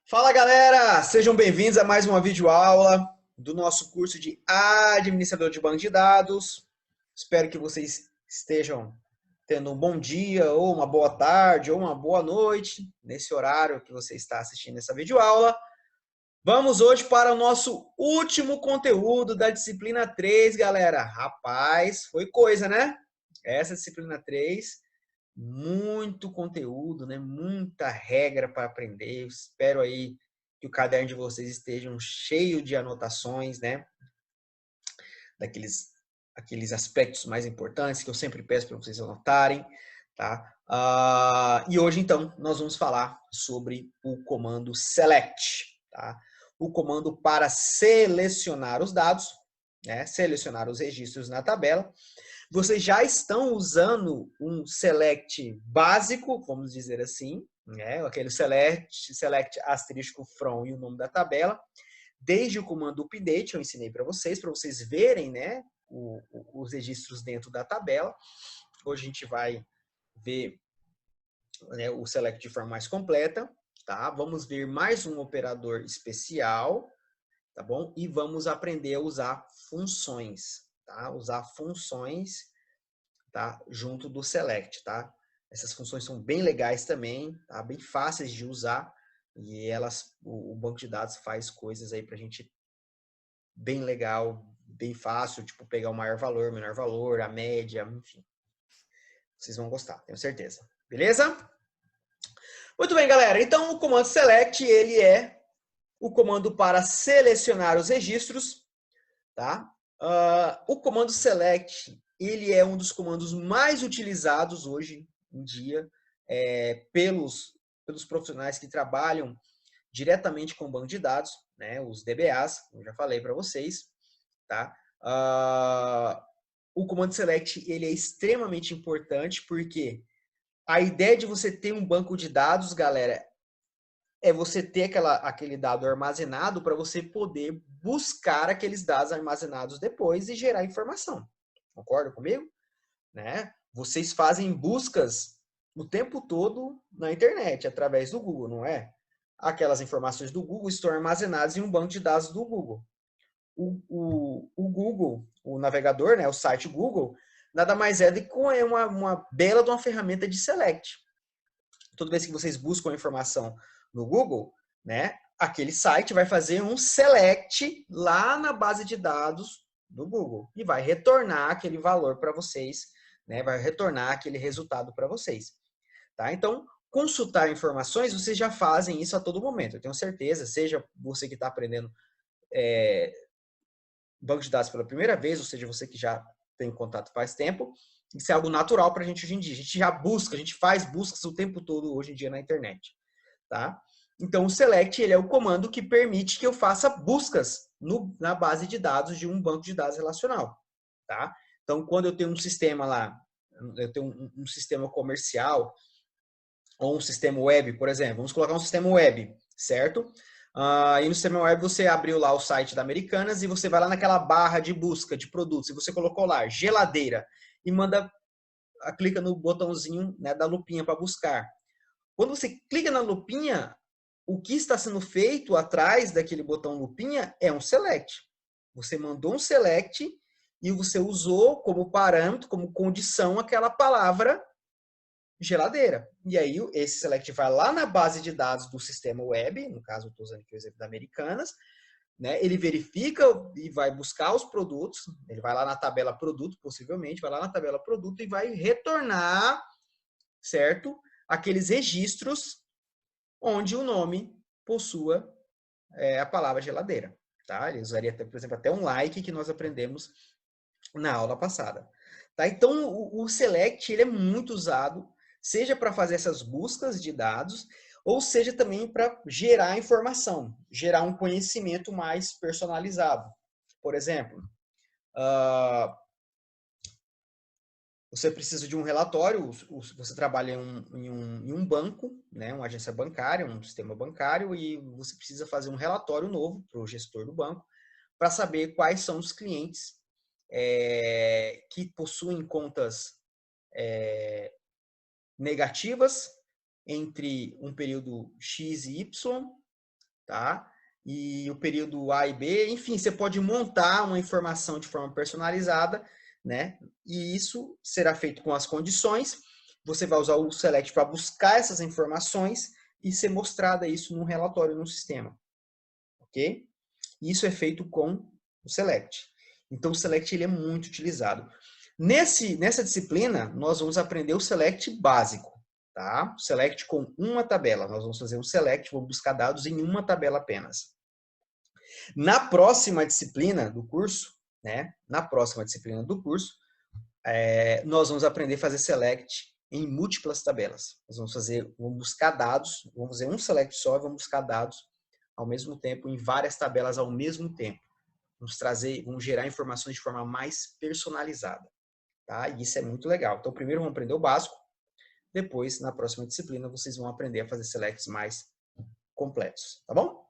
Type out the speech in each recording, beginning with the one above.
Fala galera, sejam bem-vindos a mais uma videoaula do nosso curso de Administrador de Banco de Dados. Espero que vocês estejam tendo um bom dia, ou uma boa tarde, ou uma boa noite, nesse horário que você está assistindo essa videoaula. Vamos hoje para o nosso último conteúdo da disciplina 3, galera. Rapaz, foi coisa, né? Essa disciplina 3, muito conteúdo, né? Muita regra para aprender. Eu espero aí que o caderno de vocês estejam cheio de anotações, né? Aqueles aspectos mais importantes que eu sempre peço para vocês anotarem, tá? E hoje, então, nós vamos falar sobre o comando select, tá? O comando para selecionar os dados, né? Selecionar os registros na tabela. Vocês já estão usando um select básico, vamos dizer assim, né? Aquele select asterisco from e o nome da tabela. Desde o comando update eu ensinei para vocês verem, né, os registros dentro da tabela. Hoje a gente vai ver, né, o select de forma mais completa, tá? Vamos ver mais um operador especial, tá bom? E vamos aprender a usar funções, tá? Usar funções, tá? Junto do select, tá? Essas funções são bem legais também, tá? Bem fáceis de usar e o banco de dados faz coisas aí pra gente bem legal, bem fácil, tipo pegar o maior valor, menor valor, a média, enfim. Vocês vão gostar, tenho certeza. Beleza? Muito bem, galera. Então, o comando select, ele é o comando para selecionar os registros, tá? O comando select, ele é um dos comandos mais utilizados hoje em dia pelos profissionais que trabalham diretamente com o banco de dados, né? Os DBAs, como eu já falei para vocês, tá? O comando select, ele é extremamente importante porque a ideia de você ter um banco de dados, galera, é você ter aquele dado armazenado para você poder buscar aqueles dados armazenados depois e gerar informação. Concorda comigo? Né? Vocês fazem buscas o tempo todo na internet, através do Google, não é? Aquelas informações do Google estão armazenadas em um banco de dados do Google. O Google, o navegador, né, o site Google, nada mais é do que uma bela de uma ferramenta de select. Toda vez que vocês buscam a informação no Google, né, aquele site vai fazer um select lá na base de dados do Google e vai retornar aquele valor para vocês, né, vai retornar aquele resultado para vocês. Tá? Então, consultar informações, vocês já fazem isso a todo momento. Eu tenho certeza, seja você que está aprendendo banco de dados pela primeira vez, ou seja, você que já tem contato faz tempo, isso é algo natural para a gente hoje em dia. A gente já busca, a gente faz buscas o tempo todo hoje em dia na internet, tá? Então, o select, ele é o comando que permite que eu faça buscas na base de dados de um banco de dados relacional, tá? Então, quando eu tenho um sistema lá, eu tenho um sistema comercial ou um sistema web, por exemplo, vamos colocar um sistema web, certo? E no sistema web você abriu lá o site da Americanas e você vai lá naquela barra de busca de produtos e você colocou lá geladeira e clica no botãozinho, né, da lupinha para buscar. Quando você clica na lupinha, o que está sendo feito atrás daquele botão lupinha é um select. Você mandou um select e você usou como parâmetro, como condição, aquela palavra geladeira. E aí esse select vai lá na base de dados do sistema web, no caso eu estou usando aqui o exemplo da Americanas, né? Ele verifica e vai buscar os produtos, ele vai lá na tabela produto, possivelmente, vai lá na tabela produto e vai retornar, certo? Aqueles registros onde o nome possua a palavra geladeira, tá? Ele usaria, por exemplo, até um like que nós aprendemos na aula passada. Tá? Então, o select ele é muito usado, seja para fazer essas buscas de dados, ou seja também para gerar informação, gerar um conhecimento mais personalizado. Por exemplo, você precisa de um relatório, você trabalha em um banco, né, uma agência bancária, um sistema bancário, e você precisa fazer um relatório novo para o gestor do banco, para saber quais são os clientes que possuem contas negativas entre um período X e Y, tá? E o período A e B, enfim, você pode montar uma informação de forma personalizada, né? E isso será feito com as condições. Você vai usar o Select para buscar essas informações e ser mostrada isso num relatório no sistema, ok? Isso é feito com o Select. Então, o Select ele é muito utilizado. Nessa disciplina, nós vamos aprender o Select básico, tá? O Select com uma tabela. Nós vamos fazer um Select, vamos buscar dados em uma tabela apenas. Na próxima disciplina do curso, né? Na próxima disciplina do curso, nós vamos aprender a fazer Select em múltiplas tabelas. Nós vamos buscar dados, vamos fazer um Select só e vamos buscar dados ao mesmo tempo, em várias tabelas ao mesmo tempo. Vamos gerar informações de forma mais personalizada, tá? E isso é muito legal. Então, primeiro vamos aprender o básico, depois, na próxima disciplina, vocês vão aprender a fazer selects mais completos, tá bom?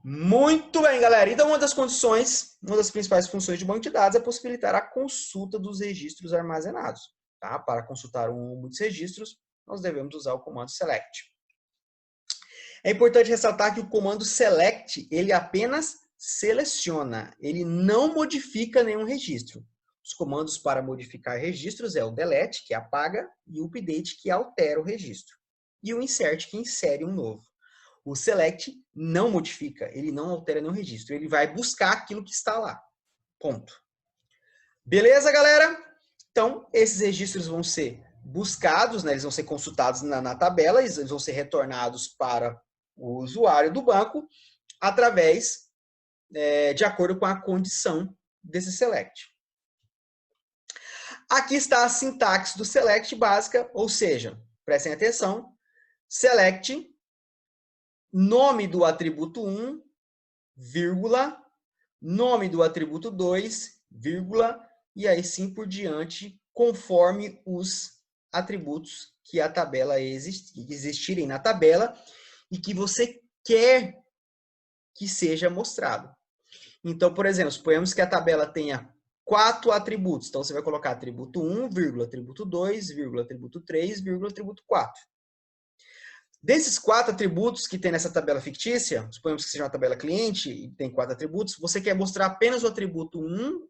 Muito bem, galera. Então, uma das principais funções de banco de dados é possibilitar a consulta dos registros armazenados, tá? Para consultar um ou muitos registros, nós devemos usar o comando select. É importante ressaltar que o comando select, ele apenas seleciona, ele não modifica nenhum registro. Os comandos para modificar registros é o delete, que apaga, e o update, que altera o registro. E o insert, que insere um novo. O select não modifica, ele não altera nenhum registro, ele vai buscar aquilo que está lá. Ponto. Beleza, galera? Então, esses registros vão ser buscados, né? Eles vão ser consultados na tabela, eles vão ser retornados para o usuário do banco através, de acordo com a condição desse select. Aqui está a sintaxe do select básica, ou seja, prestem atenção, select, nome do atributo 1, vírgula, nome do atributo 2, vírgula, e aí sim por diante, conforme os atributos que a tabela existirem na tabela e que você quer que seja mostrado. Então, por exemplo, suponhamos que a tabela tenha 4 atributos. Então, você vai colocar atributo 1, vírgula, atributo 2, vírgula, atributo 3, vírgula, atributo 4. Desses 4 atributos que tem nessa tabela fictícia, suponhamos que seja uma tabela cliente e tem 4 atributos, você quer mostrar apenas o atributo 1,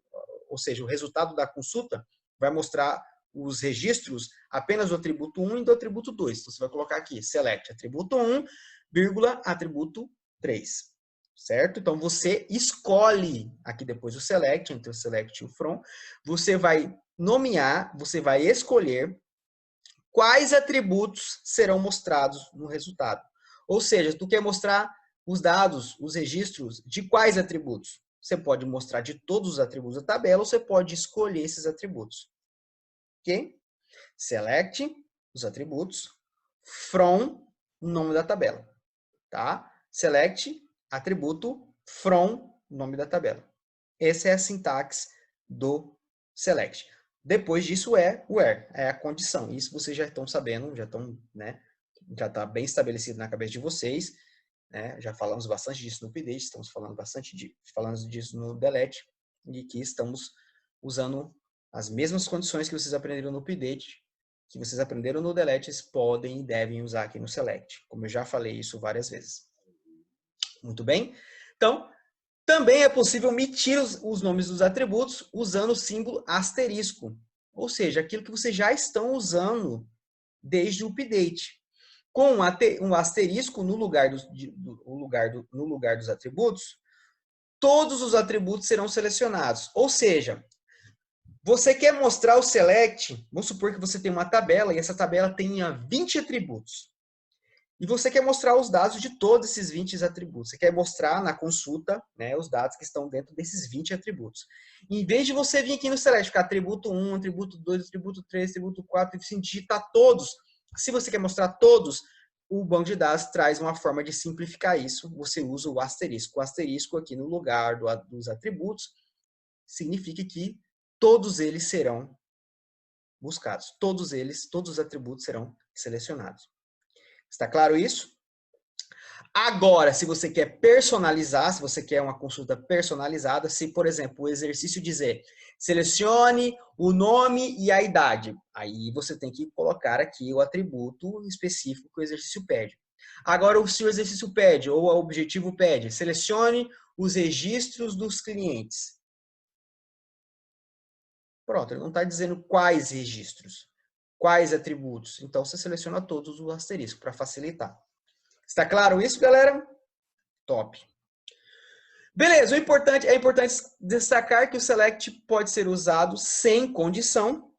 ou seja, o resultado da consulta, vai mostrar os registros apenas do atributo 1 e do atributo 2. Então, você vai colocar aqui, select atributo 1, vírgula, atributo 3. Certo? Então, você escolhe aqui depois o select, entre o select e o from, você vai nomear, você vai escolher quais atributos serão mostrados no resultado. Ou seja, tu quer mostrar os dados, os registros de quais atributos? Você pode mostrar de todos os atributos da tabela ou você pode escolher esses atributos. Ok? Select os atributos from o nome da tabela. Tá? Select atributo from nome da tabela. Essa é a sintaxe do select. Depois disso é where, é a condição. Isso vocês já estão sabendo, já estão, né? Já está bem estabelecido na cabeça de vocês. Né? Já falamos bastante disso no update, estamos falando falando disso no delete, e que estamos usando as mesmas condições que vocês aprenderam no update, que vocês aprenderam no delete, vocês podem e devem usar aqui no select, como eu já falei isso várias vezes. Muito bem? Então, também é possível omitir os nomes dos atributos usando o símbolo asterisco, ou seja, aquilo que vocês já estão usando desde o update. Com um asterisco no lugar dos atributos, todos os atributos serão selecionados. Ou seja, você quer mostrar o select, vamos supor que você tem uma tabela e essa tabela tenha 20 atributos. E você quer mostrar os dados de todos esses 20 atributos. Você quer mostrar na consulta, né, os dados que estão dentro desses 20 atributos. Em vez de você vir aqui no select, ficar atributo 1, atributo 2, atributo 3, atributo 4, e digitar todos. Se você quer mostrar todos, o banco de dados traz uma forma de simplificar isso. Você usa o asterisco. O asterisco aqui no lugar dos atributos significa que todos eles serão buscados. Todos os atributos serão selecionados. Está claro isso? Agora, se você quer personalizar, se você quer uma consulta personalizada, se, por exemplo, o exercício dizer selecione o nome e a idade, aí você tem que colocar aqui o atributo específico que o exercício pede. Agora, se o exercício pede, ou o objetivo pede, selecione os registros dos clientes. Pronto, ele não está dizendo quais registros, quais atributos. Então, você seleciona todos o asterisco para facilitar. Está claro isso, galera? Top. Beleza, é importante destacar que o select pode ser usado sem condição.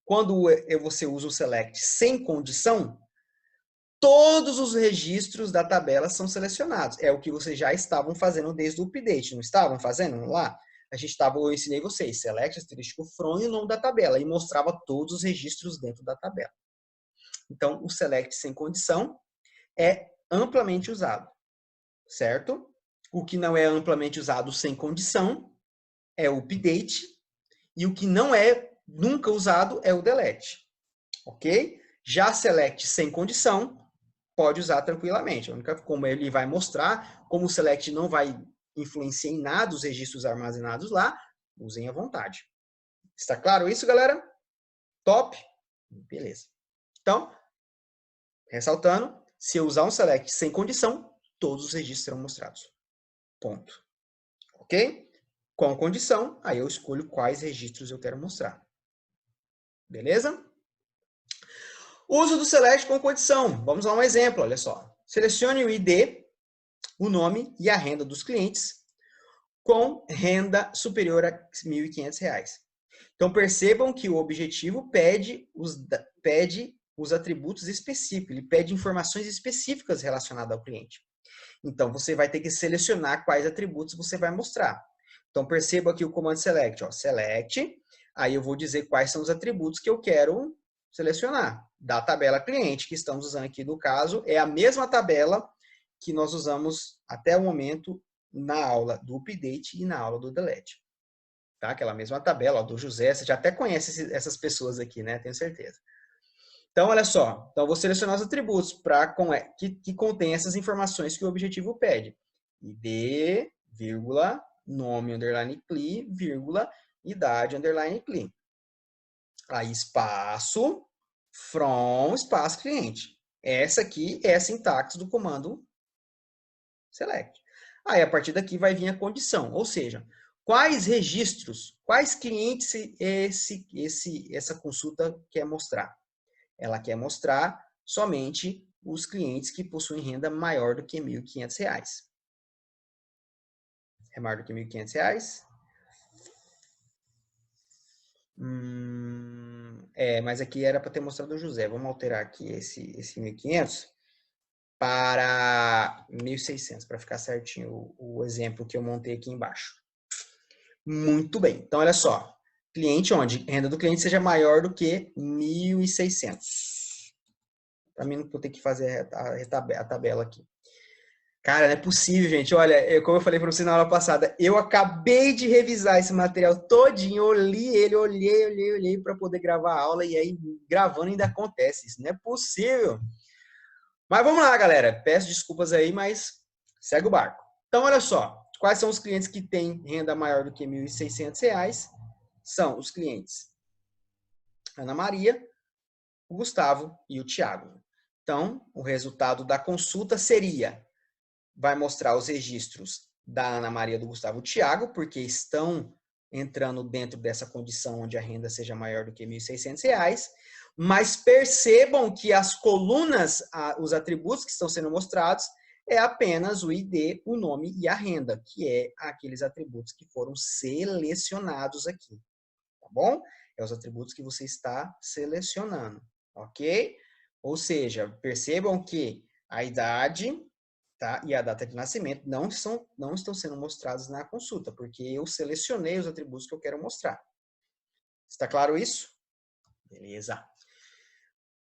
Quando você usa o select sem condição, todos os registros da tabela são selecionados. É o que vocês já estavam fazendo desde o update, não estavam fazendo lá? Eu ensinei vocês, select, asterístico from e o nome da tabela, e mostrava todos os registros dentro da tabela. Então, o select sem condição é amplamente usado, certo? O que não é amplamente usado sem condição é o update, e o que não é nunca usado é o delete, ok? Já select sem condição, pode usar tranquilamente. A única como ele vai mostrar, como o select não vai influenciar em nada os registros armazenados lá, usem à vontade. Está claro isso, galera? Top? Beleza. Então, ressaltando, se eu usar um select sem condição, todos os registros serão mostrados. Ponto. Ok? Com condição, aí eu escolho quais registros eu quero mostrar. Beleza? Uso do select com condição. Vamos a um exemplo, olha só. Selecione o ID, o nome e a renda dos clientes com renda superior a R$ 1.500. Então, percebam que o objetivo pede os atributos específicos, ele pede informações específicas relacionadas ao cliente. Então, você vai ter que selecionar quais atributos você vai mostrar. Então, perceba aqui o comando select. Ó, select, aí eu vou dizer quais são os atributos que eu quero selecionar. Da tabela cliente, que estamos usando aqui no caso, é a mesma tabela que nós usamos até o momento na aula do update e na aula do delete. Tá? Aquela mesma tabela ó, do José, você já até conhece essas pessoas aqui, né? Tenho certeza. Então, olha só. Então, eu vou selecionar os atributos que contém essas informações que o objetivo pede. ID, vírgula, nome, underline, CLI, vírgula, idade, underline, CLI. Aí, espaço, from, espaço, cliente. Essa aqui é a sintaxe do comando select. Aí, a partir daqui, vai vir a condição. Ou seja, quais registros, quais clientes essa consulta quer mostrar? Ela quer mostrar somente os clientes que possuem renda maior do que R$ 1.500. É maior do que R$ 1.500? Mas aqui era para ter mostrado o José. Vamos alterar aqui esse 1.500 para 1.600, para ficar certinho o exemplo que eu montei aqui embaixo. Muito bem. Então, olha só. Cliente onde renda do cliente seja maior do que 1.600. Para mim não vou ter que fazer a tabela aqui. Cara, não é possível, gente. Olha, como eu falei para você na aula passada, eu acabei de revisar esse material todinho, eu li ele, olhei para poder gravar a aula e aí gravando ainda acontece. Isso não é possível. Mas vamos lá, galera. Peço desculpas aí, mas segue o barco. Então, olha só. Quais são os clientes que têm renda maior do que R$ 1.600? São os clientes Ana Maria, o Gustavo e o Tiago. Então, o resultado da consulta seria, vai mostrar os registros da Ana Maria, do Gustavo e do Tiago, porque estão entrando dentro dessa condição onde a renda seja maior do que R$ 1.600, mas percebam que as colunas, os atributos que estão sendo mostrados, é apenas o ID, o nome e a renda, que é aqueles atributos que foram selecionados aqui, tá bom? É os atributos que você está selecionando, ok? Ou seja, percebam que a idade, tá, e a data de nascimento não estão sendo mostrados na consulta, porque eu selecionei os atributos que eu quero mostrar. Está claro isso? Beleza.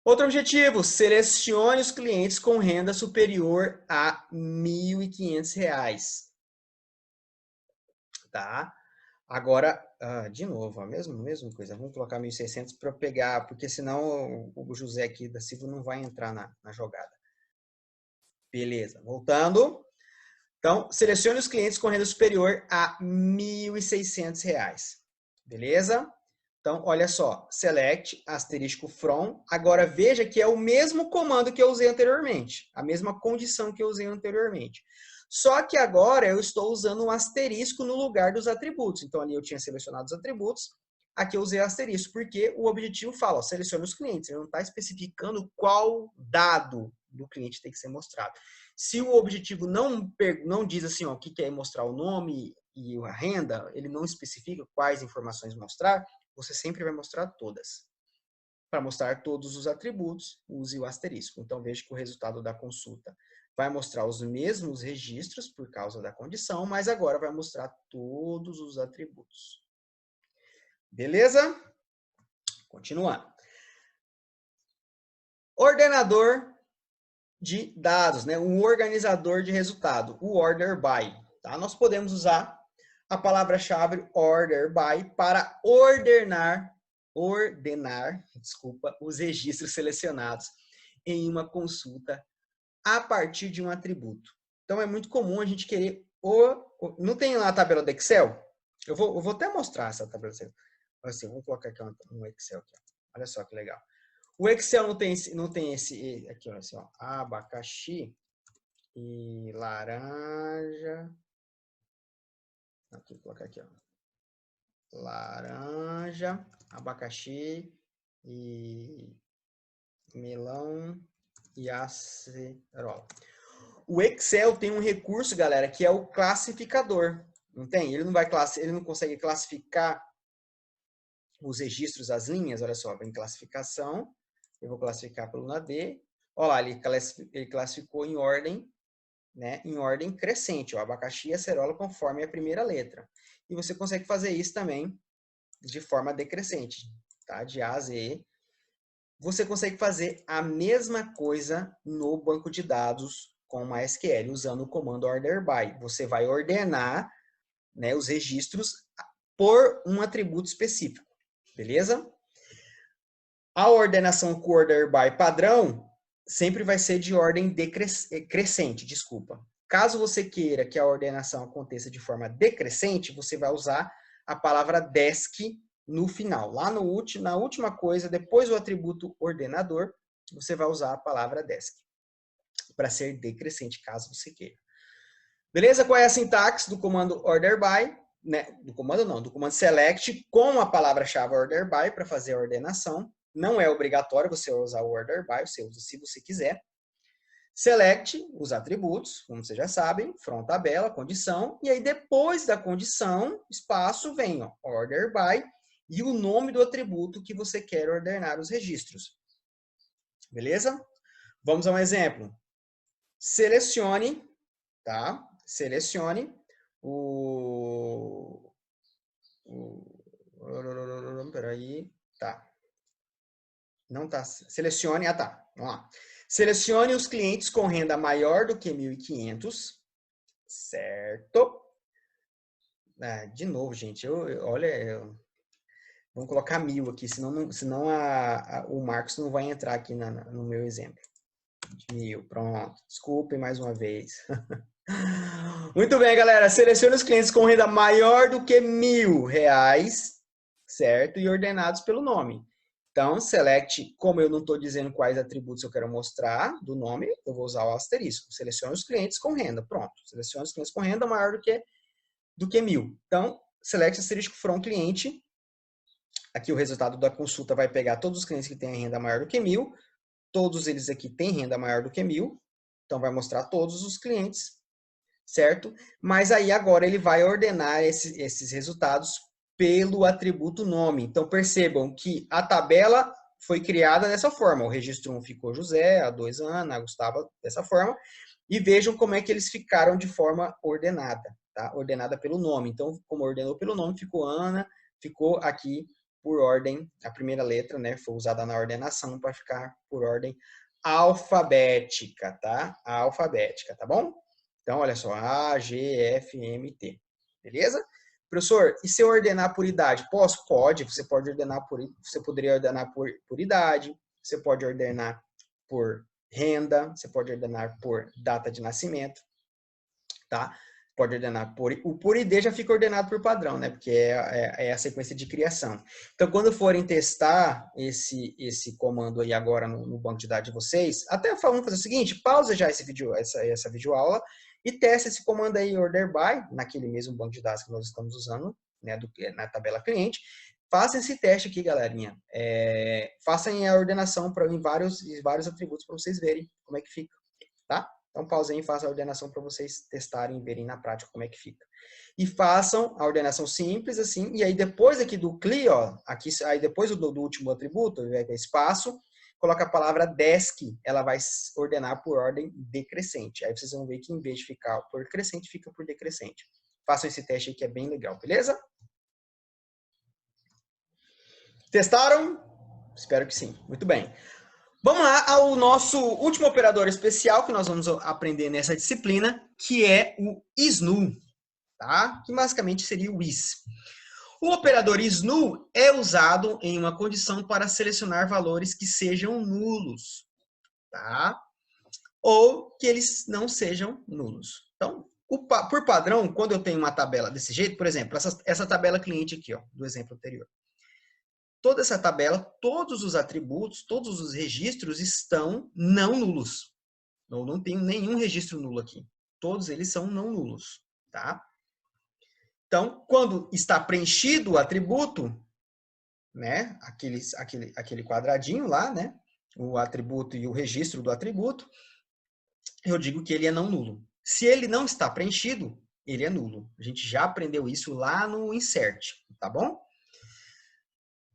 Outro objetivo, selecione os clientes com renda superior a R$ 1.500. Tá? Agora, de novo, a mesma coisa. Vamos colocar 1.600 para pegar, porque senão o José aqui da Silva não vai entrar na jogada. Beleza, voltando. Então, selecione os clientes com renda superior a R$ 1.600. Beleza? Então, olha só, select, asterisco from. Agora, veja que é o mesmo comando que eu usei anteriormente, a mesma condição que eu usei anteriormente. Só que agora eu estou usando um asterisco no lugar dos atributos. Então, ali eu tinha selecionado os atributos, aqui eu usei asterisco, porque o objetivo fala, ó, selecione os clientes. Ele não está especificando qual dado do cliente tem que ser mostrado. Se o objetivo não diz assim, ó, o que quer mostrar o nome e a renda, ele não especifica quais informações mostrar, você sempre vai mostrar todas. Para mostrar todos os atributos, use o asterisco. Então, veja que o resultado da consulta vai mostrar os mesmos registros por causa da condição, mas agora vai mostrar todos os atributos. Beleza? Continuando. Ordenador de dados, né? Um organizador de resultado, o order by. Tá? Nós podemos usar a palavra-chave order by para ordenar, os registros selecionados em uma consulta a partir de um atributo. Então, é muito comum a gente querer não tem lá a tabela do Excel? Eu vou até mostrar essa tabela do Excel. Assim, vamos colocar aqui um Excel. Aqui. Olha só que legal. O Excel não tem esse aqui, olha assim, ó, abacaxi e laranja. Aqui, vou colocar aqui, ó. Laranja, abacaxi e melão e acerola. O Excel tem um recurso, galera, que é o classificador. Não tem? Ele não consegue classificar os registros, as linhas. Olha só, vem classificação. Eu vou classificar pelo NAD. Olha lá, ele classificou em ordem, né? Em ordem crescente, ó, abacaxi e acerola conforme a primeira letra. E você consegue fazer isso também de forma decrescente, tá? De A a Z. Você consegue fazer a mesma coisa no banco de dados com MySQL, usando o comando order by. Você vai ordenar, né, os registros por um atributo específico, beleza? A ordenação com order by padrão sempre vai ser de ordem crescente, desculpa. Caso você queira que a ordenação aconteça de forma decrescente, você vai usar a palavra desk no final. Lá na última coisa, depois do atributo ordenador, você vai usar a palavra desk para ser decrescente, caso você queira. Beleza? Qual é a sintaxe do comando order by? Né? Do comando select com a palavra-chave order by para fazer a ordenação. Não é obrigatório você usar o order by, você usa se você quiser. Select os atributos, como vocês já sabem, from tabela, condição, e aí depois da condição, espaço, vem ó, order by e o nome do atributo que você quer ordenar os registros. Beleza? Vamos a um exemplo. Selecione, tá? Selecione peraí, tá. Não tá. Selecione, tá. Vamos lá. Selecione os clientes com renda maior do que 1.500, certo? De novo, gente, olha, vamos colocar 1.000 aqui, senão o Marcos não vai entrar aqui no meu exemplo. 1.000, pronto. Desculpem mais uma vez. Muito bem, galera. Selecione os clientes com renda maior do que R$1.000, certo? E ordenados pelo nome. Então, select, como eu não estou dizendo quais atributos eu quero mostrar do nome, eu vou usar o asterisco. Selecione os clientes com renda. Pronto. Selecione os clientes com renda maior do que 1.000. Então, select asterisco from cliente. Aqui o resultado da consulta vai pegar todos os clientes que têm renda maior do que 1.000. Todos eles aqui têm renda maior do que 1.000. Então, vai mostrar todos os clientes, certo? Mas aí agora ele vai ordenar esses resultados pelo atributo nome. Então, percebam que a tabela foi criada dessa forma. O registro 1 ficou José, a 2 Ana, a Gustavo, dessa forma. E vejam como é que eles ficaram de forma ordenada, tá? Ordenada pelo nome. Então, como ordenou pelo nome, ficou Ana, ficou aqui por ordem, a primeira letra, né? Foi usada na ordenação para ficar por ordem alfabética, tá? Alfabética, tá bom? Então, olha só, A, G, F, M, T. Beleza? Professor, e se eu ordenar por idade? Posso? Pode. Você poderia ordenar por idade, você pode ordenar por renda, você pode ordenar por data de nascimento, tá? Pode ordenar por... O por ID já fica ordenado por padrão, né? Porque é a sequência de criação. Então, quando forem testar esse comando aí agora no banco de dados de vocês, até vamos fazer o seguinte, pausa já esse vídeo, essa videoaula e testa esse comando aí, order by, naquele mesmo banco de dados que nós estamos usando, né, na tabela cliente. Façam esse teste aqui, galerinha. Façam a ordenação em vários atributos para vocês verem como é que fica, tá? Então, pausa aí e faça a ordenação para vocês testarem e verem na prática como é que fica. E façam a ordenação simples, assim, e aí depois aqui do CLI, ó, aqui, aí depois do último atributo, espaço, coloca a palavra desk, ela vai ordenar por ordem decrescente. Aí vocês vão ver que em vez de ficar por crescente, fica por decrescente. Façam esse teste aí que é bem legal, beleza? Testaram? Espero que sim. Muito bem. Vamos lá ao nosso último operador especial que nós vamos aprender nessa disciplina, que é o isNu, tá? Que basicamente seria o is. O operador isNu é usado em uma condição para selecionar valores que sejam nulos, tá? Ou que eles não sejam nulos. Então, por padrão, quando eu tenho uma tabela desse jeito, por exemplo, essa tabela cliente aqui, ó, do exemplo anterior. Toda essa tabela, todos os atributos, todos os registros estão não nulos. Eu não tenho nenhum registro nulo aqui. Todos eles são não nulos, tá? Então, quando está preenchido o atributo, né, aquele quadradinho lá, né, o atributo e o registro do atributo, eu digo que ele é não nulo. Se ele não está preenchido, ele é nulo. A gente já aprendeu isso lá no insert, tá bom?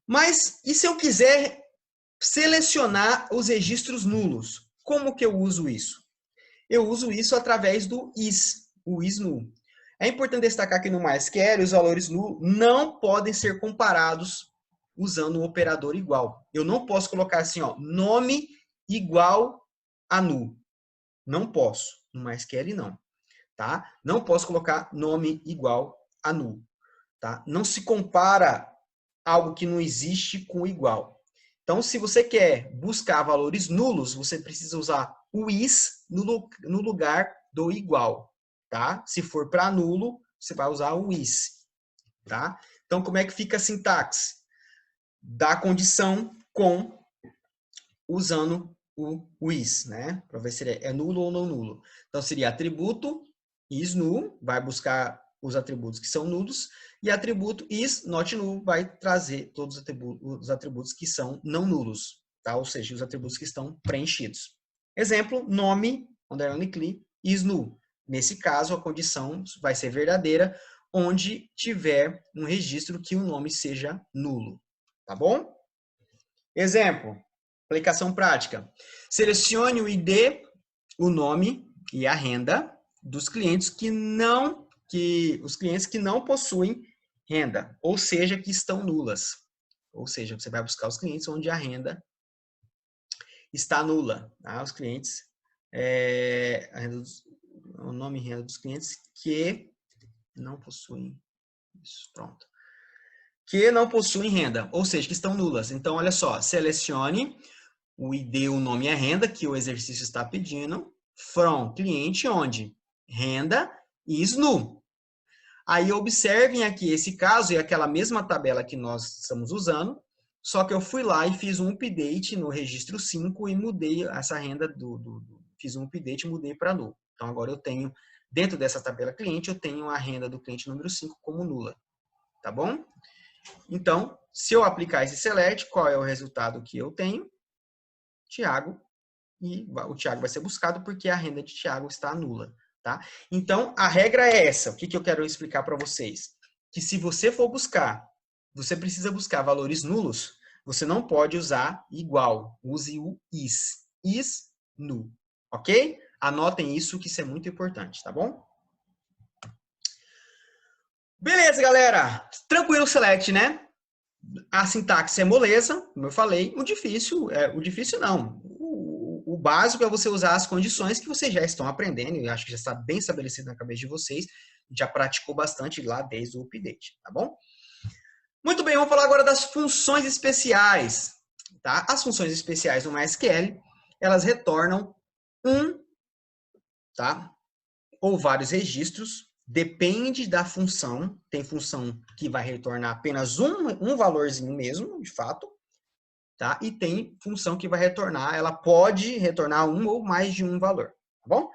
Mas, e se eu quiser selecionar os registros nulos? Como que eu uso isso? Eu uso isso através do is, o isNu. É importante destacar que no MySQL os valores nu não podem ser comparados usando um operador igual. Eu não posso colocar assim, ó, nome igual a nu. Não posso. No MySQL não, tá? Não posso colocar nome igual a nu, tá? Não se compara algo que não existe com igual. Então, se você quer buscar valores nulos, você precisa usar o is no lugar do igual, tá? Se for para nulo, você vai usar o is, tá? Então, como é que fica a sintaxe? Da condição com usando o is, né? Para ver se é nulo ou não nulo. Então, seria atributo isNu, vai buscar os atributos que são nulos, e atributo is not null vai trazer todos os atributos que são não nulos, tá? Ou seja, os atributos que estão preenchidos. Exemplo, nome, underline cli, isNu. Nesse caso, a condição vai ser verdadeira, onde tiver um registro que o nome seja nulo, tá bom? Exemplo, aplicação prática. Selecione o ID, o nome e a renda dos clientes os clientes que não possuem renda, ou seja, que estão nulas. Ou seja, você vai buscar os clientes onde a renda está nula. Tá? Os clientes, o nome e renda dos clientes que não possuem. Isso, pronto. Que não possuem renda, ou seja, que estão nulas. Então, olha só, selecione o ID, o nome e a renda que o exercício está pedindo, from cliente onde renda is nu. Aí observem aqui esse caso e aquela mesma tabela que nós estamos usando, só que eu fui lá e fiz um update no registro 5 e mudei essa renda fiz um update e mudei para nulo. Então agora eu tenho, dentro dessa tabela cliente, eu tenho a renda do cliente número 5 como nula. Tá bom? Então, se eu aplicar esse select, qual é o resultado que eu tenho? Tiago, e o Tiago vai ser buscado porque a renda de Tiago está nula. Tá? Então, a regra é essa. O que eu quero explicar para vocês? Que se você for buscar, você precisa buscar valores nulos, você não pode usar igual. Use o is. Is, nu. Ok? Anotem isso, que isso é muito importante, tá bom? Beleza, galera. Tranquilo select, né? A sintaxe é moleza, como eu falei. O difícil não. O básico é você usar as condições que vocês já estão aprendendo, e acho que já está bem estabelecido na cabeça de vocês, já praticou bastante lá desde o update, tá bom? Muito bem, vamos falar agora das funções especiais, tá? As funções especiais no MySQL, elas retornam tá? Ou vários registros depende da função. Tem função que vai retornar apenas um valorzinho mesmo, de fato, tá? E tem função que vai retornar, ela pode retornar um ou mais de um valor, tá bom?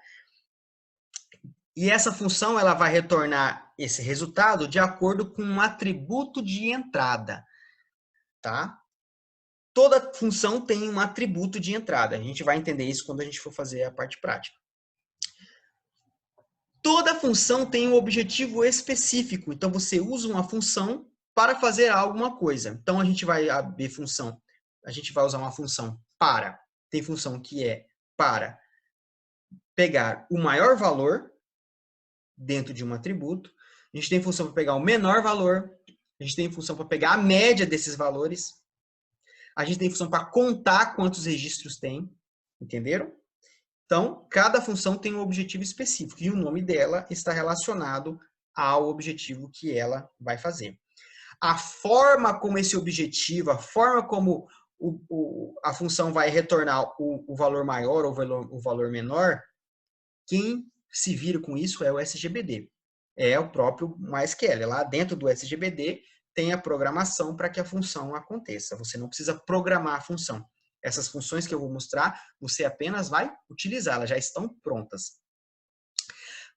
E essa função, ela vai retornar esse resultado de acordo com um atributo de entrada, tá? Toda função tem um atributo de entrada. A gente vai entender isso quando a gente for fazer a parte prática. Toda função tem um objetivo específico. Então, você usa uma função para fazer alguma coisa. Então, a gente vai abrir função. A gente vai usar uma função para. Tem função que é para pegar o maior valor dentro de um atributo. A gente tem função para pegar o menor valor. A gente tem função para pegar a média desses valores. A gente tem função para contar quantos registros tem. Entenderam? Então, cada função tem um objetivo específico e o nome dela está relacionado ao objetivo que ela vai fazer. A forma como esse objetivo, a forma como a função vai retornar o valor maior ou o valor menor, quem se vira com isso é o SGBD. É o próprio MySQL. Lá dentro do SGBD tem a programação para que a função aconteça. Você não precisa programar a função. Essas funções que eu vou mostrar, você apenas vai utilizar, elas já estão prontas.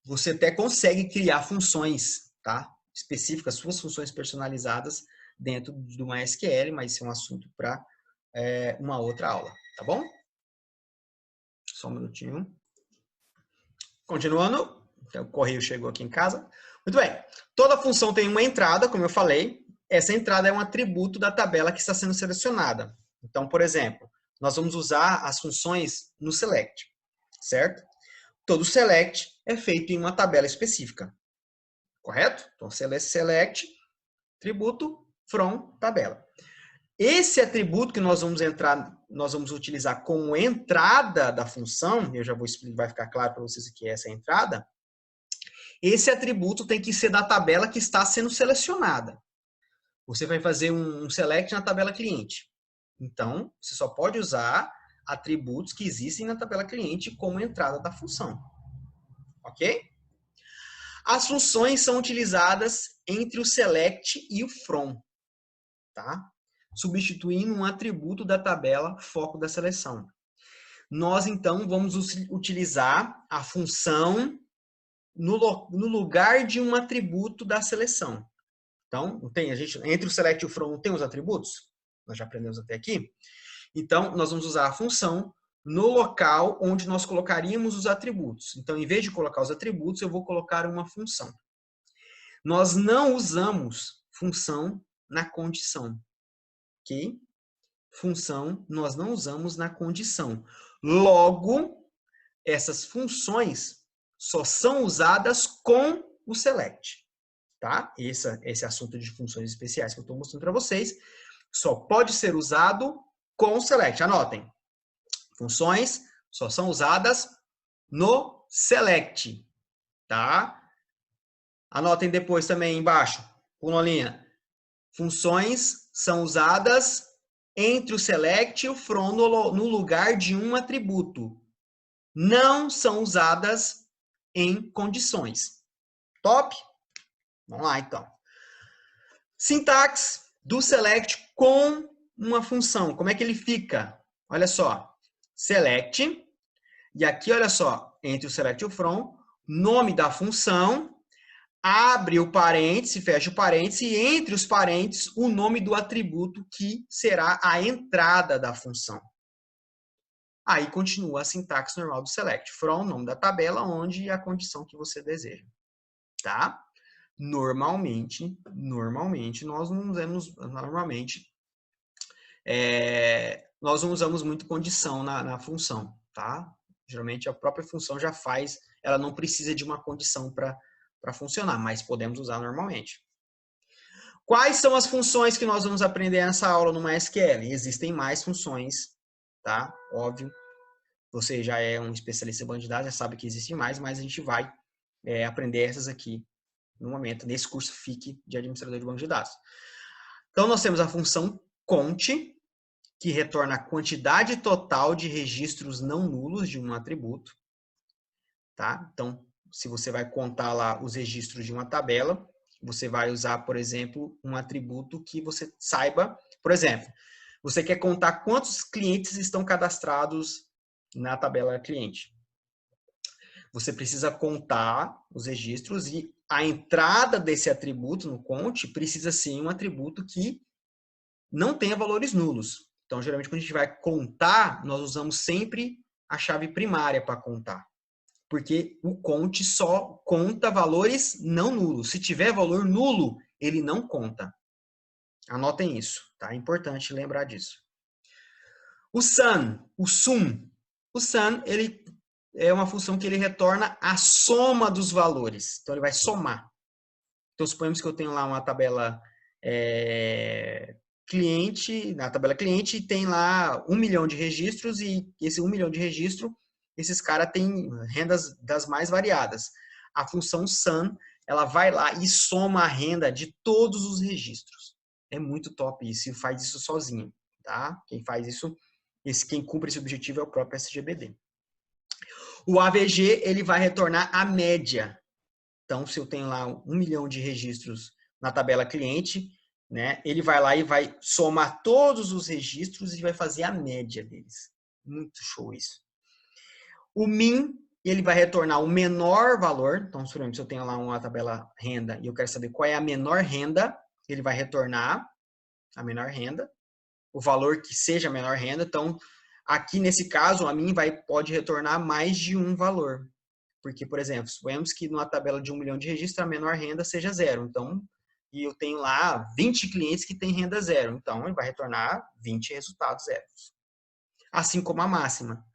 Você até consegue criar funções, tá? Específicas, suas funções personalizadas dentro do MySQL, mas isso é um assunto para uma outra aula, tá bom? Só um minutinho. Continuando, o correio chegou aqui em casa. Muito bem. Toda função tem uma entrada, como eu falei. Essa entrada é um atributo da tabela que está sendo selecionada. Então, por exemplo, nós vamos usar as funções no select, certo? Todo select é feito em uma tabela específica, correto? Então, select, atributo, from, tabela. Esse atributo que nós vamos utilizar como entrada da função, eu já vou explicar, vai ficar claro para vocês o que é essa entrada. Esse atributo tem que ser da tabela que está sendo selecionada. Você vai fazer um select na tabela cliente. Então, você só pode usar atributos que existem na tabela cliente como entrada da função. Ok? As funções são utilizadas entre o select e o from, tá? Substituindo um atributo da tabela foco da seleção. Nós, então, vamos utilizar a função no lugar de um atributo da seleção. Então, entre o select e o from não tem os atributos? Nós já aprendemos até aqui. Então, nós vamos usar a função no local onde nós colocaríamos os atributos. Então, em vez de colocar os atributos, eu vou colocar uma função. Nós não usamos função na condição. Ok? Função nós não usamos na condição. Logo, essas funções só são usadas com o select. Tá? Esse assunto de funções especiais que eu estou mostrando para vocês só pode ser usado com o select. Anotem. Funções só são usadas no select. Tá? Anotem depois também embaixo, coluninha. Funções são usadas entre o select e o from no lugar de um atributo. Não são usadas em condições. Top? Vamos lá, então. Sintaxe do select com uma função. Como é que ele fica? Olha só. Select. E aqui, olha só, entre o select e o from, nome da função, abre o parêntese, fecha o parêntese, e entre os parênteses, o nome do atributo que será a entrada da função. Aí continua a sintaxe normal do select. From, nome da tabela, onde a condição que você deseja. Tá? Normalmente, nós não usamos muito condição na função, tá? Geralmente a própria função já faz, ela não precisa de uma condição para funcionar, mas podemos usar normalmente. Quais são as funções que nós vamos aprender nessa aula no MySQL? Existem mais funções, tá? Óbvio, você já é um especialista em banco de dados, já sabe que existem mais, mas a gente vai aprender essas aqui no momento, nesse curso FIC de administrador de banco de dados. Então, nós temos a função cont, que retorna a quantidade total de registros não nulos de um atributo. Tá? Então, se você vai contar lá os registros de uma tabela, você vai usar, por exemplo, um atributo que você saiba. Por exemplo, você quer contar quantos clientes estão cadastrados na tabela cliente. Você precisa contar os registros e a entrada desse atributo no conte precisa ser um atributo que não tenha valores nulos. Então, geralmente, quando a gente vai contar, nós usamos sempre a chave primária para contar. Porque o conte só conta valores não nulos. Se tiver valor nulo, ele não conta. Anotem isso, tá? É importante lembrar disso. O sum, ele é uma função que ele retorna a soma dos valores. Então, ele vai somar. Então, suponhamos que eu tenho lá uma tabela cliente, na tabela cliente tem lá 1 milhão de registros e esse 1 milhão de registro, esses caras têm rendas das mais variadas. A função sum, ela vai lá e soma a renda de todos os registros. É muito top isso, e faz isso sozinho, tá? Quem faz isso, quem cumpre esse objetivo é o próprio SGBD. O AVG, ele vai retornar a média. Então, se eu tenho lá 1 milhão de registros na tabela cliente, né, ele vai lá e vai somar todos os registros e vai fazer a média deles. Muito show isso. O min, ele vai retornar o menor valor. Então, se eu tenho lá uma tabela renda e eu quero saber qual é a menor renda, ele vai retornar a menor renda, o valor que seja a menor renda. Então, aqui nesse caso, a min pode retornar mais de um valor. Porque, por exemplo, suponhamos que numa tabela de 1 milhão de registros, a menor renda seja 0. Então, e eu tenho lá 20 clientes que têm renda 0. Então, ele vai retornar 20 resultados zeros. Assim como a máxima.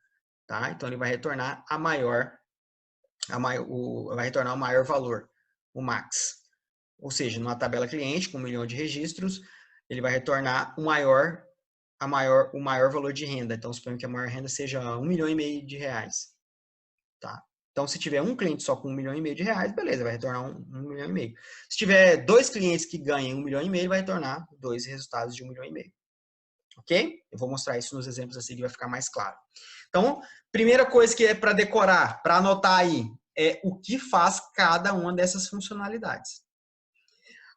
Tá? Então, ele vai retornar vai retornar o maior valor, o max. Ou seja, numa tabela cliente com 1 milhão de registros, ele vai retornar o maior valor de renda. Então, suponhamos que a maior renda seja 1,5 milhão de reais. Tá? Então, se tiver um cliente só com 1,5 milhão de reais, beleza, vai retornar 1,5 milhão. Se tiver 2 clientes que ganhem 1,5 milhão, vai retornar 2 resultados de 1,5 milhão. Ok? Eu vou mostrar isso nos exemplos a seguir, vai ficar mais claro. Então, primeira coisa que é para decorar, para anotar aí, é o que faz cada uma dessas funcionalidades.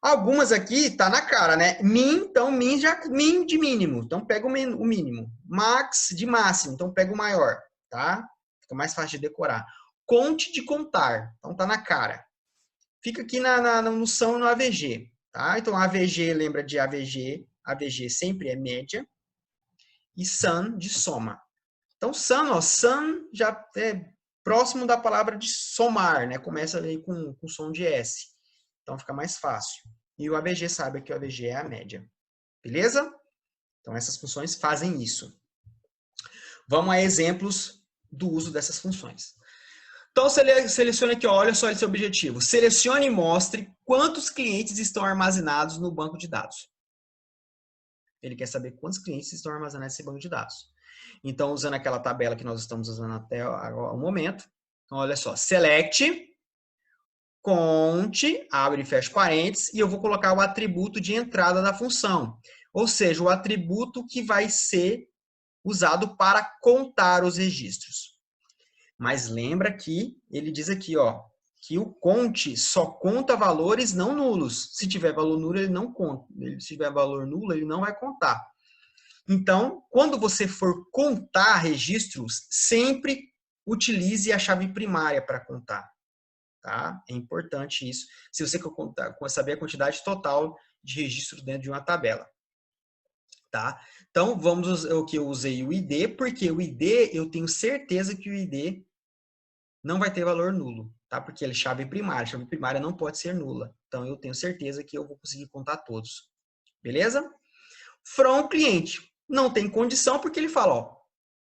Algumas aqui tá na cara, né? Então min de mínimo, então pega o mínimo. Max de máximo, então pega o maior, tá? Fica mais fácil de decorar. Conte de contar, então tá na cara. Fica aqui na noção no AVG, tá? Então AVG lembra de AVG, AVG sempre é média e sum de soma. Então sum já é próximo da palavra de somar, né? Começa aí com som de S. Então fica mais fácil. E o AVG sabe que o AVG é a média. Beleza? Então essas funções fazem isso. Vamos a exemplos do uso dessas funções. Então selecione aqui, olha só esse objetivo. Selecione e mostre quantos clientes estão armazenados no banco de dados. Ele quer saber quantos clientes estão armazenados nesse banco de dados. Então, usando aquela tabela que nós estamos usando até o momento, então olha só, select, conte, abre e fecha parênteses, e eu vou colocar o atributo de entrada da função. Ou seja, o atributo que vai ser usado para contar os registros. Mas lembra que ele diz aqui, ó, que o conte só conta valores não nulos. Se tiver valor nulo, ele não conta. Se tiver valor nulo, ele não vai contar. Então, quando você for contar registros, sempre utilize a chave primária para contar. Tá? É importante isso. Se você saber a quantidade total de registros dentro de uma tabela. Tá? Então, eu usei o ID, porque o ID, eu tenho certeza que o ID não vai ter valor nulo, tá? Porque ele é chave primária. A chave primária não pode ser nula. Então, eu tenho certeza que eu vou conseguir contar todos. Beleza? From cliente. Não tem condição, porque ele fala, ó,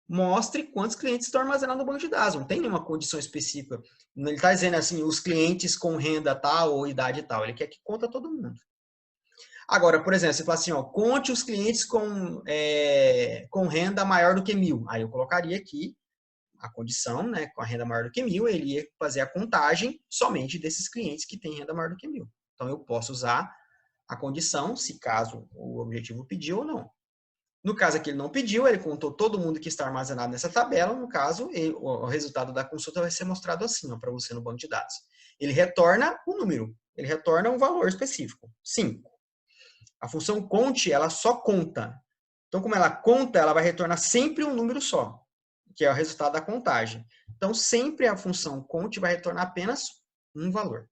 mostre quantos clientes estão armazenados no banco de dados. Não tem nenhuma condição específica. Ele está dizendo assim, os clientes com renda tal ou idade tal. Ele quer que conta todo mundo. Agora, por exemplo, você fala assim, ó, conte os clientes com renda maior do que 1.000. Aí eu colocaria aqui a condição, né, com a renda maior do que 1.000, ele ia fazer a contagem somente desses clientes que têm renda maior do que 1.000. Então, eu posso usar a condição, se caso o objetivo pedir ou não. No caso aqui, ele não pediu, ele contou todo mundo que está armazenado nessa tabela. No caso, o resultado da consulta vai ser mostrado assim para você no banco de dados. Ele retorna o número, ele retorna um valor específico, 5. A função conte, ela só conta. Então, como ela conta, ela vai retornar sempre um número só, que é o resultado da contagem. Então, sempre a função conte vai retornar apenas um valor.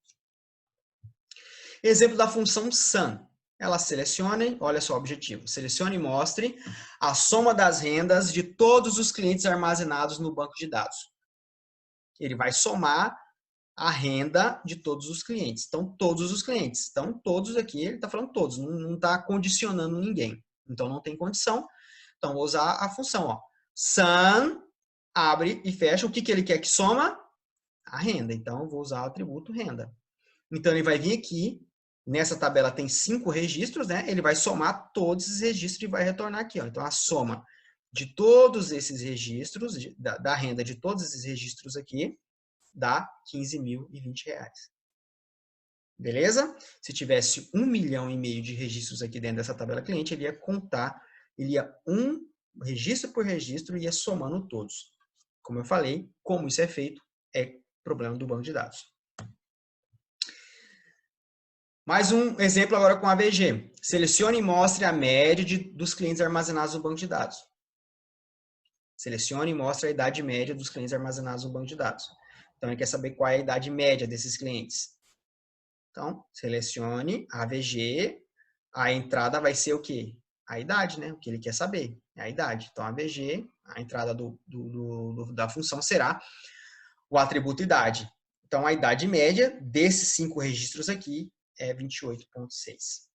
Exemplo da função sum. Ela selecione, olha só o objetivo, selecione e mostre a soma das rendas de todos os clientes armazenados no banco de dados. Ele vai somar a renda de todos os clientes. Então, todos os clientes. Então, todos aqui, ele está falando todos, não está condicionando ninguém. Então, não tem condição. Então, vou usar a função, ó. Sum, abre e fecha. O que ele quer que soma? A renda. Então, eu vou usar o atributo renda. Então, ele vai vir aqui. Nessa tabela tem 5 registros, né? Ele vai somar todos esses registros e vai retornar aqui, ó. Então, a soma de todos esses registros, da renda de todos esses registros aqui, dá R$15.020. Beleza? Se tivesse 1,5 milhão de registros aqui dentro dessa tabela cliente, ele ia contar, ele ia um registro por registro e ia somando todos. Como eu falei, como isso é feito, é problema do banco de dados. Mais um exemplo agora com AVG. Selecione e mostre a média dos clientes armazenados no banco de dados. Selecione e mostre a idade média dos clientes armazenados no banco de dados. Então, ele quer saber qual é a idade média desses clientes. Então, selecione AVG. A entrada vai ser o quê? A idade, né? O que ele quer saber. É a idade. Então, AVG, a entrada da função será o atributo idade. Então, a idade média desses 5 registros aqui é 28,6.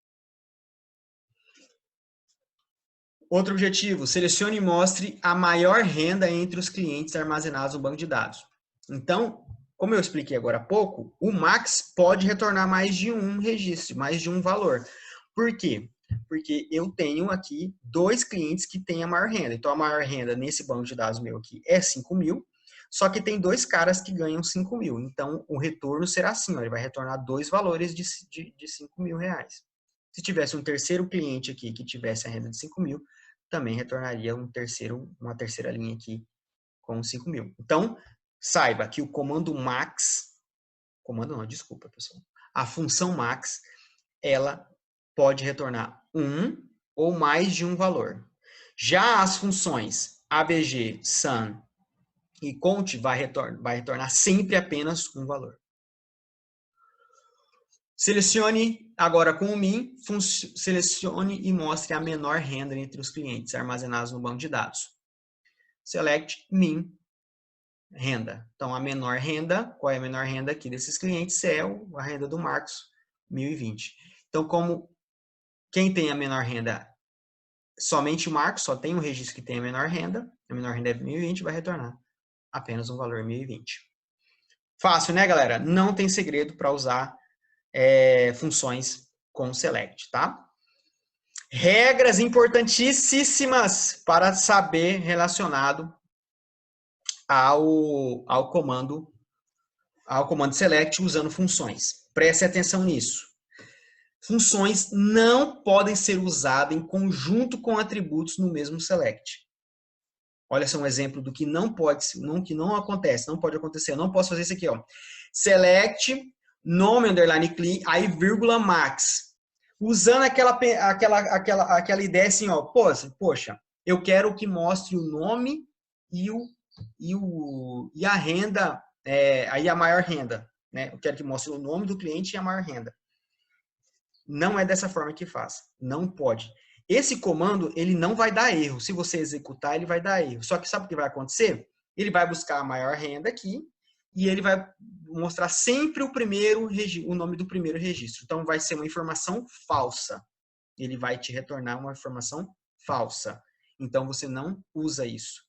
Outro objetivo, selecione e mostre a maior renda entre os clientes armazenados no banco de dados. Então, como eu expliquei agora há pouco, o Max pode retornar mais de um registro, mais de um valor. Por quê? Porque eu tenho aqui 2 clientes que têm a maior renda. Então, a maior renda nesse banco de dados meu aqui é 5.000, só que tem 2 caras que ganham 5.000. Então, o retorno será assim, ó, ele vai retornar 2 valores de R$5.000. Se tivesse um terceiro cliente aqui que tivesse a renda de 5.000, também retornaria uma terceira linha aqui com 5.000. Então, saiba que o comando max, desculpa, pessoal. A função max, ela pode retornar um ou mais de um valor. Já as funções AVG, sum e count vai retornar sempre apenas um valor. Selecione agora com o min, selecione e mostre a menor renda entre os clientes armazenados no banco de dados. Select min renda. Então, a menor renda, qual é a menor renda aqui desses clientes? É a renda do Marcos, 1.020. Então, como quem tem a menor renda, somente o Marcos, só tem um registro que tem a menor renda é 1.020, vai retornar apenas um valor 1.020. Fácil, né, galera? Não tem segredo para usar funções com select, tá? Regras importantíssimas para saber relacionado ao comando select usando funções. Preste atenção nisso. Funções não podem ser usadas em conjunto com atributos no mesmo select. Olha só um exemplo do que não pode, que não acontece, não pode acontecer. Eu não posso fazer isso aqui, ó. Select nome underline clean, aí vírgula max. Usando aquela ideia assim, ó, poxa, eu quero que mostre o nome e a renda, aí a maior renda, né? Eu quero que mostre o nome do cliente e a maior renda. Não é dessa forma que faz. Não pode. Esse comando, ele não vai dar erro. Se você executar, ele vai dar erro. Só que sabe o que vai acontecer? Ele vai buscar a maior renda aqui e ele vai mostrar sempre o nome do primeiro registro. Então, vai ser uma informação falsa. Ele vai te retornar uma informação falsa. Então, você não usa isso.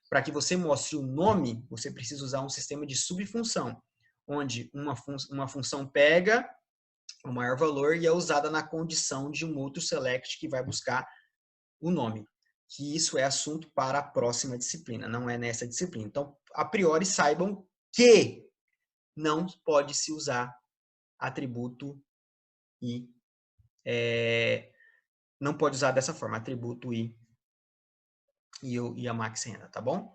Para que você mostre o nome, você precisa usar um sistema de subfunção, onde uma função pega o maior valor e é usada na condição de um outro select que vai buscar o nome. Que isso é assunto para a próxima disciplina, não é nessa disciplina. Então, a priori, saibam que não pode se usar atributo e não pode usar dessa forma, atributo e e a max renda, tá bom?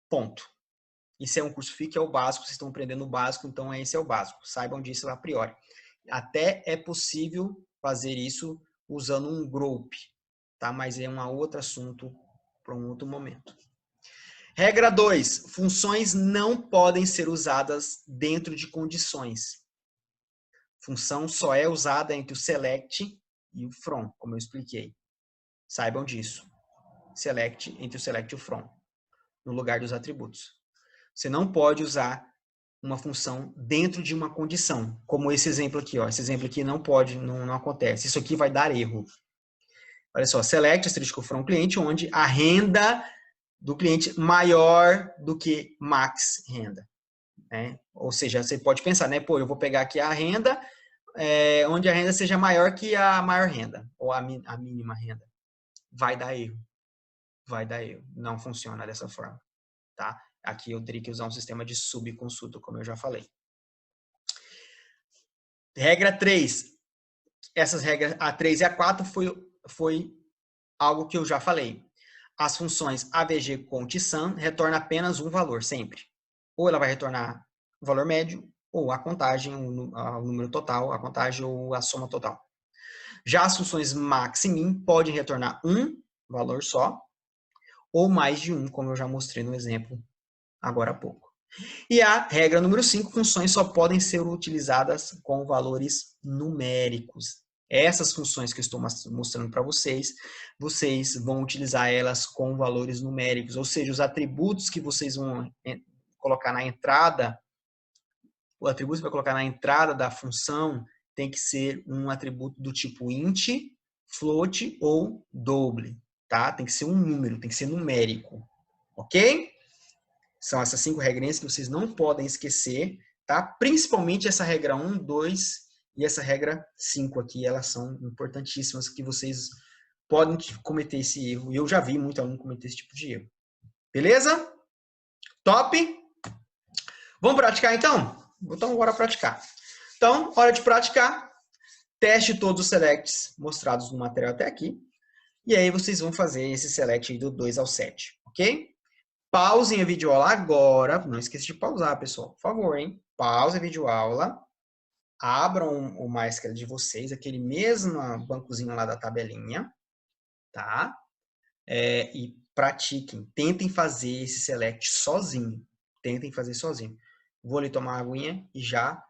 Ponto. Isso é um curso FII, que é o básico, vocês estão aprendendo o básico, então esse é o básico. Saibam disso a priori. Até é possível fazer isso usando um group, tá? Mas é um outro assunto para um outro momento. Regra 2. Funções não podem ser usadas dentro de condições. Função só é usada entre o select e o from, como eu expliquei. Saibam disso. Select entre o select e o from, no lugar dos atributos. Você não pode usar uma função dentro de uma condição, como esse exemplo aqui, ó. Esse exemplo aqui não pode, não acontece. Isso aqui vai dar erro. Olha só, select asterisco from cliente, onde a renda do cliente maior do que max renda, né? Ou seja, você pode pensar, né? Pô, eu vou pegar aqui a renda, onde a renda seja maior que a maior renda, ou a mínima renda. Vai dar erro. Vai dar erro. Não funciona dessa forma, tá? Aqui eu teria que usar um sistema de subconsulta, como eu já falei. Regra 3. Essas regras, a 3 e a 4, foi algo que eu já falei. As funções AVG, cont e sum retornam apenas um valor, sempre. Ou ela vai retornar o valor médio, ou a contagem, o número total, a contagem ou a soma total. Já as funções max e min podem retornar um valor só, ou mais de um, como eu já mostrei no exemplo agora há pouco. E a regra número 5, funções só podem ser utilizadas com valores numéricos. Essas funções que eu estou mostrando para vocês, vocês vão utilizar elas com valores numéricos, ou seja, os atributos que vocês vão colocar na entrada, o atributo que vai colocar na entrada da função tem que ser um atributo do tipo int, float ou double, tá? Tem que ser um número, tem que ser numérico, ok? São essas 5 regrinhas que vocês não podem esquecer, tá? Principalmente essa regra 1, 2 e essa regra 5 aqui, elas são importantíssimas, que vocês podem cometer esse erro. E eu já vi muito aluno cometer esse tipo de erro. Beleza? Top? Vamos praticar então? Então, bora praticar. Então, hora de praticar. Teste todos os selects mostrados no material até aqui. E aí vocês vão fazer esse select do 2 ao 7, ok? Pausem a videoaula agora. Não esqueça de pausar, pessoal. Por favor, hein? Pausa a videoaula. Abram o MySQL de vocês, aquele mesmo bancozinho lá da tabelinha, tá? E pratiquem. Tentem fazer esse select sozinho. Tentem fazer sozinho. Vou ali tomar uma aguinha e já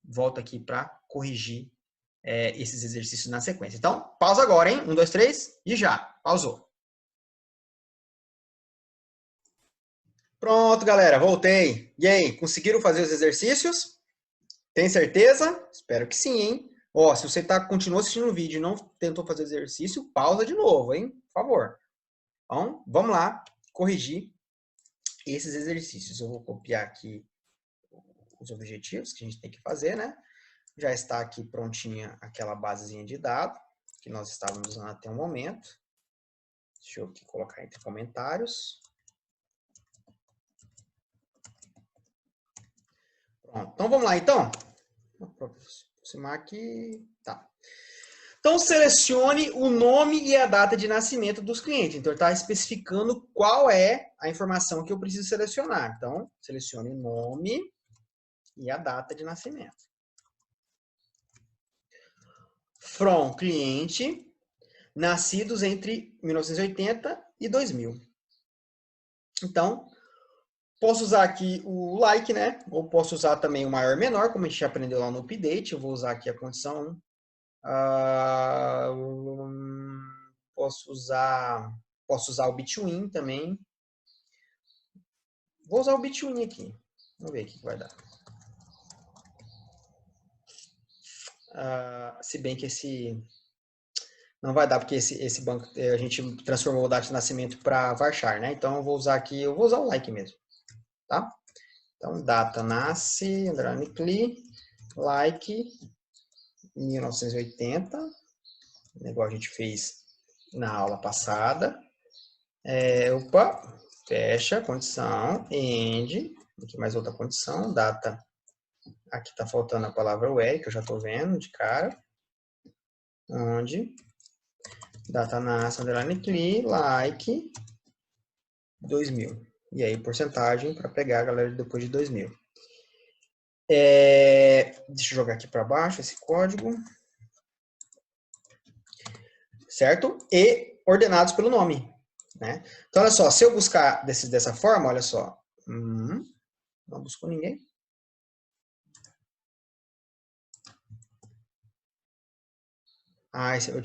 volto aqui para corrigir esses exercícios na sequência. Então, pausa agora, hein? 1, 2, 3 e já. Pausou. Pronto, galera. Voltei. E aí, conseguiram fazer os exercícios? Tem certeza? Espero que sim, hein? Ó, se você continuou assistindo o vídeo e não tentou fazer o exercício, pausa de novo, hein? Por favor. Então, vamos lá corrigir esses exercícios. Eu vou copiar aqui os objetivos que a gente tem que fazer, né? Já está aqui prontinha aquela basezinha de dados que nós estávamos usando até o momento. Deixa eu aqui colocar entre comentários. Pronto. Então, vamos lá, então. Vou aproximar aqui. Tá. Então, selecione o nome e a data de nascimento dos clientes. Então, ele está especificando qual é a informação que eu preciso selecionar. Então, selecione o nome e a data de nascimento. From cliente, nascidos entre 1980 e 2000. Então, posso usar aqui o like, né? Ou posso usar também o maior e menor, como a gente já aprendeu lá no update. Eu vou usar aqui a condição. Posso usar o between também. Vou usar o between aqui. Vamos ver o que vai dar. Se bem que esse não vai dar, porque esse banco a gente transformou o data de nascimento para varchar, né? Então eu vou usar o like mesmo, tá? Então data nasce, underline like 1980, igual a gente fez na aula passada. Fecha, condição, end, aqui mais outra condição, data, aqui está faltando a palavra where, que eu já estou vendo de cara, onde data nasce, underline cli, like, 2000. E aí, porcentagem para pegar a galera depois de 2000. Deixa eu jogar aqui para baixo esse código. Certo? E ordenados pelo nome. Né? Então, olha só, se eu buscar dessa forma, olha só. Não buscou ninguém. Peraí, eu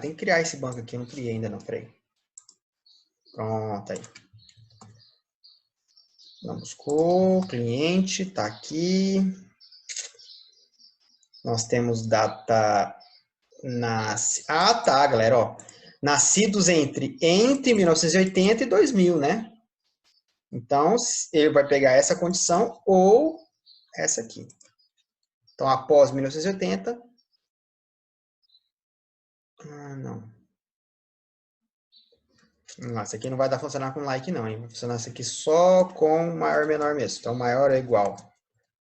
tenho que criar esse banco aqui, eu não criei ainda não, peraí. Pronto, aí. Não buscou, cliente, tá aqui. Nós temos data tá, galera, ó. Nascidos entre 1980 e 2000, né? Então, ele vai pegar essa condição ou essa aqui. Então, após 1980... não. Essa aqui não vai dar funcionar com like, não, hein? Vai funcionar isso aqui só com maior e menor mesmo. Então, maior é igual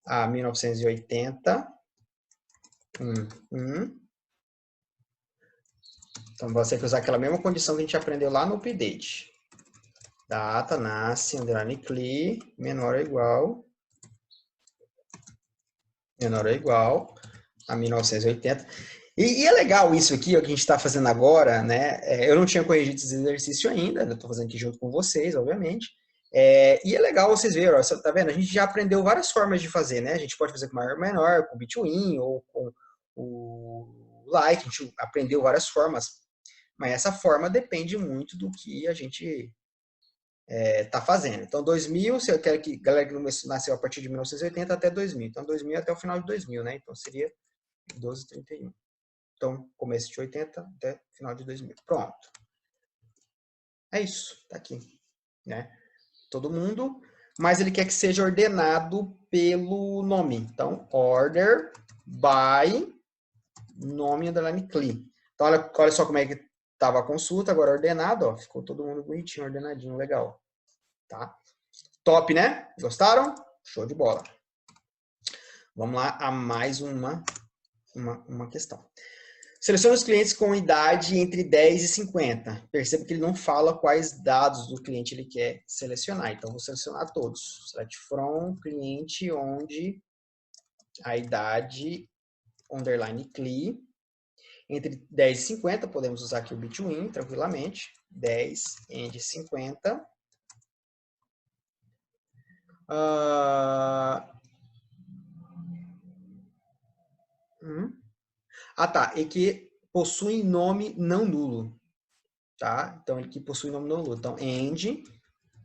a 1980. Então, você tem que usar aquela mesma condição que a gente aprendeu lá no update. Data, nasce, underline cli, menor ou igual a 1980. E é legal isso aqui, o que a gente está fazendo agora, né? Eu não tinha corrigido esse exercício ainda, eu estou fazendo aqui junto com vocês, obviamente. E é legal vocês verem, ó, tá vendo? A gente já aprendeu várias formas de fazer, né? A gente pode fazer com maior ou menor, com between, ou com o like, a gente aprendeu várias formas. Mas essa forma depende muito do que a gente tá fazendo. Então, 2000, se eu quero que a galera que nasceu a partir de 1980 até 2000. Então, 2000 até o final de 2000, né? Então, seria 12,31. Então, começo de 80 até final de 2000. Pronto. É isso. Tá aqui. Né? Todo mundo. Mas ele quer que seja ordenado pelo nome. Então, order by nome underline cli. Então, olha só como é que estava a consulta. Agora ordenado. Ó, ficou todo mundo bonitinho, ordenadinho, legal. Tá? Top, né? Gostaram? Show de bola. Vamos lá a mais uma questão. Selecione os clientes com idade entre 10 e 50. Perceba que ele não fala quais dados do cliente ele quer selecionar. Então, vou selecionar todos. Select from, cliente onde a idade, underline cli, entre 10 e 50. Podemos usar aqui o between, tranquilamente. 10 e 50. Tá. E que possui nome não nulo. Tá? Então, ele que possui nome não nulo. Então, end,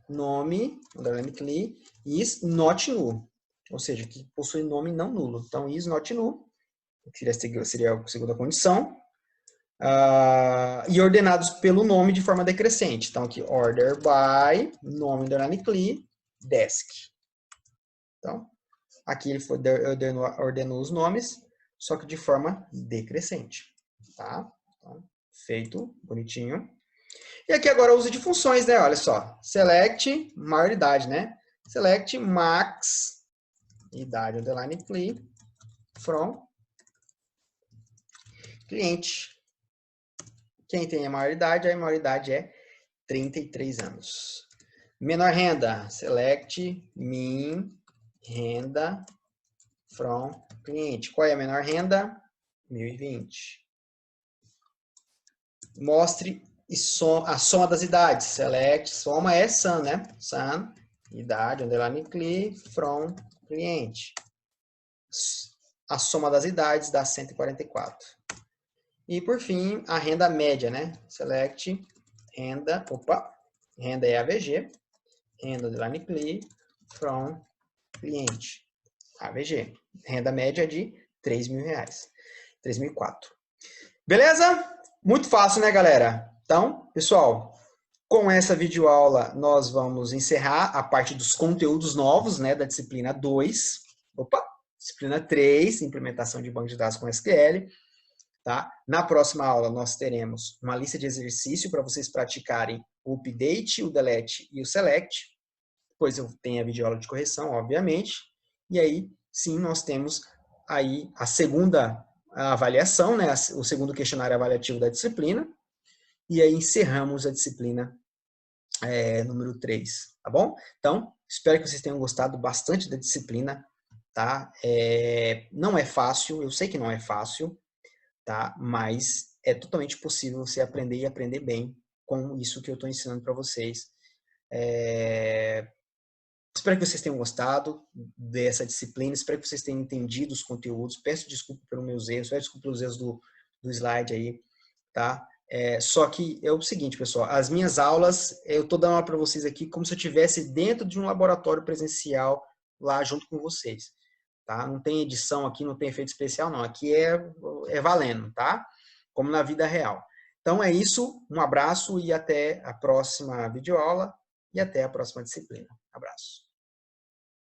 nome, underline cli, is not null. Ou seja, que possui nome não nulo. Então, is not null, que seria a segunda condição. E ordenados pelo nome de forma decrescente. Então, aqui, order by, nome, underline cli, desk. Então, aqui ele ordenou os nomes, só que de forma decrescente. Tá? Então, feito, bonitinho. E aqui agora o uso de funções, né? Olha só. Select, maioridade, né? Select max, idade, underline cli, from, cliente. Quem tem a maioridade é 33 anos. Menor renda, select min, renda, from, cliente. Qual é a menor renda? 1020. Mostre a soma das idades. Select, soma é sum, né? Sum, idade, underline cli, from, cliente. A soma das idades dá 144. E, por fim, a renda média, né? Select, renda, renda é AVG, renda, underline cli, from, cliente. AVG. Renda média de R$3.000. 3.004. Beleza? Muito fácil, né, galera? Então, pessoal, com essa videoaula, nós vamos encerrar a parte dos conteúdos novos, né, da disciplina 2. Disciplina 3, implementação de banco de dados com SQL. Tá? Na próxima aula, nós teremos uma lista de exercício para vocês praticarem o update, o delete e o select. Depois eu tenho a videoaula de correção, obviamente. E aí, sim, nós temos aí a segunda a avaliação, né, o segundo questionário avaliativo da disciplina, e aí encerramos a disciplina número 3, tá bom? Então, espero que vocês tenham gostado bastante da disciplina, tá? Não é fácil, eu sei que não é fácil, tá? Mas é totalmente possível você aprender e aprender bem com isso que eu estou ensinando para vocês. Espero que vocês tenham gostado dessa disciplina, espero que vocês tenham entendido os conteúdos. Peço desculpa pelos meus erros, peço desculpa pelos erros do slide aí, tá? Só que é o seguinte, pessoal, as minhas aulas, eu estou dando aula para vocês aqui como se eu estivesse dentro de um laboratório presencial lá junto com vocês, tá? Não tem edição aqui, não tem efeito especial, não. Aqui é valendo, tá? Como na vida real. Então é isso, um abraço e até a próxima videoaula e até a próxima disciplina. Abraço.